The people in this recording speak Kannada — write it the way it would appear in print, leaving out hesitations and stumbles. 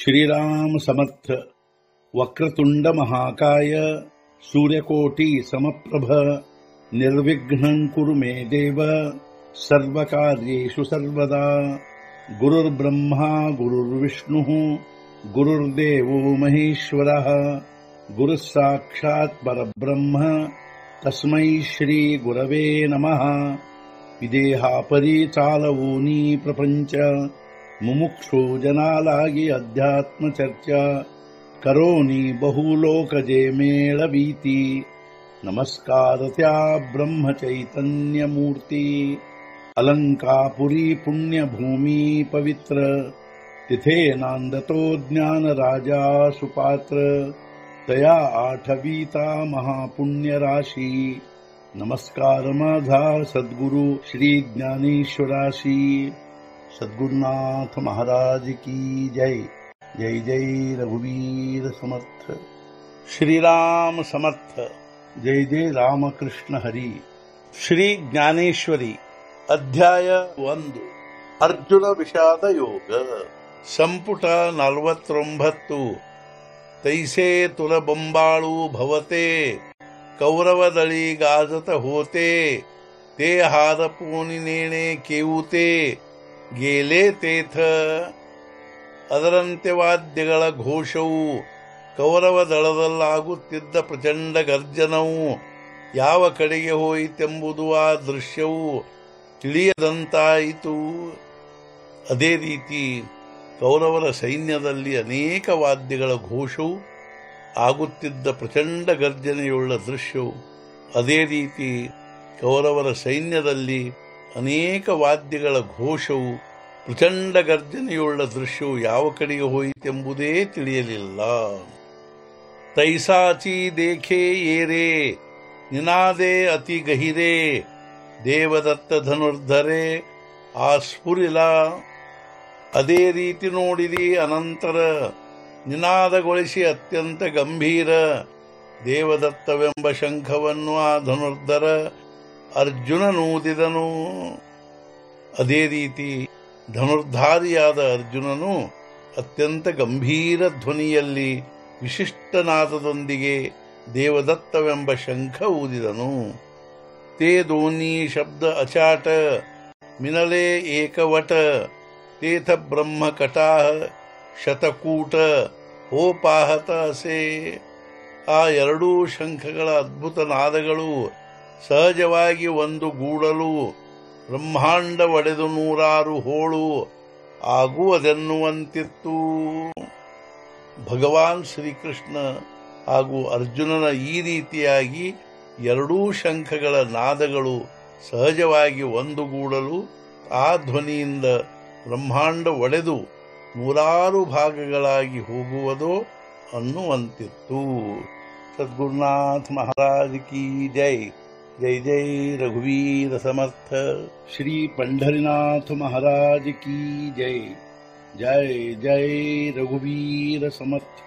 श्रीराम समर्थ। वक्रतुंड महाकाय सूर्यकोटि समप्रभ निर्विघ्नं कुरु मे देव सर्वकार्येषु सर्वदा। गुरुर्ब्रह्मा गुरुर्विष्णुः गुरुर्देवो महेश्वरः गुरुः साक्षात् परब्रह्म तस्मै श्री गुरवे नमः। विदेहापरि चालवूनी प्रपंच मुमुक्षु जनालागी अध्यात्म चर्चा करोनी बहुलोकजे मेळवीती। नमस्कार त्या ब्रह्म चैतन्य मूर्ती अलंकापुरी पुण्यभूमी पवित्र तिथे नांदतो ज्ञान राजा सुपात्र तया आठवीता महापुण्य राशी। नमस्कार माझा सद्गुरु श्री ज्ञानेश्वराशी। सद्गुरुनाथ महाराज की जय। जय जय रघुवीर समर्थ। श्रीराम समर्थ। जय जय रामकृष्ण हरी। श्री ज्ञानेश्वरी अध्याय 1 अर्जुन विषाद योग ಸಂಪುಟ 49 ತೈಸೆ ತುಲಬೊಂಬಾಳು ಭವತೆ ಕೌರವದಳಿ ಗಾಜತ ಹೋತೆ ते हार ಪೂನಿ ನೇಣೆ ಕೇವುತೆ गेले तेथ। ಅದರಂತೆ ವಾದ್ಯಗಳ ಘೋಷವು ಕೌರವ ದಳದಲ್ಲಾಗುತ್ತಿದ್ದ ಪ್ರಚಂಡ ಗರ್ಜನವು ಯಾವ ಕಡೆಗೆ ಹೋಯಿತೆಂಬುದು ಆ ದೃಶ್ಯವು ತಿಳಿಯದಂತಾಯಿತು. ಅದೇ ರೀತಿ ಕೌರವರ ಸೈನ್ಯದಲ್ಲಿ ಅನೇಕ ವಾದ್ಯಗಳ ಘೋಷವು ಆಗುತ್ತಿದ್ದ ಪ್ರಚಂಡ ಗರ್ಜನೆಯುಳ್ಳ ದೃಶ್ಯವು ಅದೇ ರೀತಿ ಕೌರವರ ಸೈನ್ಯದಲ್ಲಿ ಅನೇಕ ವಾದ್ಯಗಳ ಘೋಷವು ಪ್ರಚಂಡ ಗರ್ಜನೆಯುಳ್ಳ ದೃಶ್ಯವು ಯಾವ ಕಡೆಗೆ ಹೋಯಿತೆಂಬುದೇ ತಿಳಿಯಲಿಲ್ಲ. ತೈಸಾಚಿ ದೇಖೆ ಏರೆ ನಿನಾದೆ ಅತಿ ಗಹಿರೆ ದೇವದತ್ತ ಧನುರ್ಧರೆ ಆಸ್ಫುರಿಲ. ಅದೇ ರೀತಿ ನೋಡಿದಿ ಅನಂತರ ನಿನಾದಗೊಳಿಸಿ ಅತ್ಯಂತ ಗಂಭೀರ ದೇವದತ್ತವೆಂಬ ಶಂಖವನ್ನು ಆ ಧನುರ್ಧರ ಅರ್ಜುನನೂದಿದನು. ಅದೇ ರೀತಿ ಧನುರ್ಧಾರಿಯಾದ ಅರ್ಜುನನು ಅತ್ಯಂತ ಗಂಭೀರ ಧ್ವನಿಯಲ್ಲಿ ವಿಶಿಷ್ಟನಾದದೊಂದಿಗೆ ದೇವದತ್ತವೆಂಬ ಶಂಖ ಊದಿದನು. ತೇ ದೋನಿ ಶಬ್ದ ಅಚಾಟ ಮಿನಲೆ ಏಕವಟ ತೇಥ ಬ್ರಹ್ಮ ಕಟಾಹ ಶತಕೂಟ ಹೋಪಾಹತ ಅಸೆ. ಆ ಎರಡೂ ಶಂಖಗಳ ಅದ್ಭುತ ನಾದಗಳು ಸಹಜವಾಗಿ ಒಂದು ಗೂಡಲು ಬ್ರಹ್ಮಾಂಡ ಒಡೆದು 100 ಹೋಳು ಆಗುವುದೆನ್ನುವಂತಿತ್ತು. ಭಗವಾನ್ ಶ್ರೀಕೃಷ್ಣ ಹಾಗೂ ಅರ್ಜುನನ ಈ ರೀತಿಯಾಗಿ ಎರಡೂ ಶಂಖಗಳ ನಾದಗಳು ಸಹಜವಾಗಿ ಒಂದು ಗೂಡಲು ಆ ಧ್ವನಿಯಿಂದ ಬ್ರಹ್ಮಾಂಡ ಒಡೆದು 100 ಭಾಗಗಳಾಗಿ ಹೋಗುವುದೋ ಅನ್ನುವಂತಿತ್ತು. ಸದ್ಗುರುನಾಥ ಮಹಾರಾಜ್ ಕಿ ಜೈ. जय जय रघुवीर समर्थ। श्री पंढरीनाथ महाराज की जय। जय जय रघुवीर समर्थ।